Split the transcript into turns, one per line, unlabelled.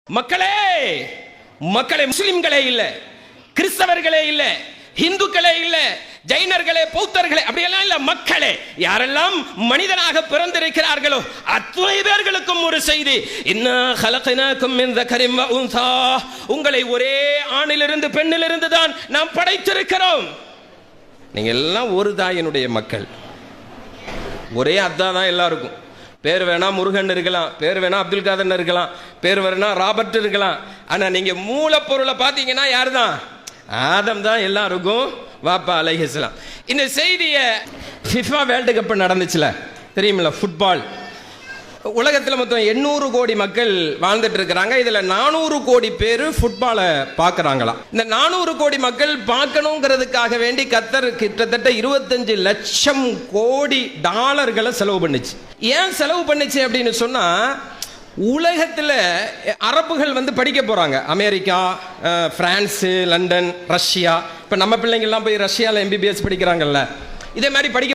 மக்களே மக்களே முஸ்லிம்களே இல்ல, கிறிஸ்தவர்களே இல்ல, இந்துக்களே இல்ல, ஜைனர்களே, பௌத்தர்களே அப்படியெல்லாம் இல்ல, மக்களே யாரெல்லாம் மனிதனாக பிறந்திருக்கிறார்களோ அத்தனை பேர்களுக்கும் ஒரு செய்தி. இன்னா ஹலக்னாக்கும் மின் தக்கரின் வ உன்சா, உங்களை ஒரே ஆணிலிருந்து பெண்ணிலிருந்து தான் நாம் படைத்திருக்கிறோம். நீங்க எல்லாம் ஒரு தாயினுடைய மக்கள், ஒரே அத்தா தான் எல்லாருக்கும். பேர் வேணா முருகன் இருக்கலாம், பேர் வேணா அப்துல் காதர் இருக்கலாம், பேர் வேணா ராபர்ட் இருக்கலாம். ஆனா நீங்க மூலப்பொருளை பார்த்தீங்கன்னா யாரு தான்? ஆதம் தான் எல்லாருக்கும் வாப்பா அலைஹிஸ்ஸலாம். இந்த செய்தியை ஃபிஃபா வேர்ல்டு கப் நடந்துச்சுல தெரியுமில்ல, ஃபுட்பால். உலகத்தில் மொத்தம் 800 கோடி மக்கள் வாழ்ந்துட்டு இருக்கிறாங்க. இதுல 400 கோடி பேர் ஃபுட்பாலை பார்க்கறாங்களாம். இந்த 400 கோடி மக்கள் பார்க்கணுங்கிறதுக்காக வேண்டி கத்தர் கிட்டத்தட்ட 25 லட்சம் கோடி டாலர்களை செலவு பண்ணுச்சு. ஏன் செலவு பண்ணுச்சு அப்படின்னு சொன்னா, உலகத்தில் அரபுகள் வந்து படிக்க போறாங்க. America, France, London, Russia. இப்போ நம்ம பிள்ளைங்கள்லாம் போய் ரஷ்யாவில் MBBS படிக்கிறாங்கல்ல, இதே மாதிரி படிக்க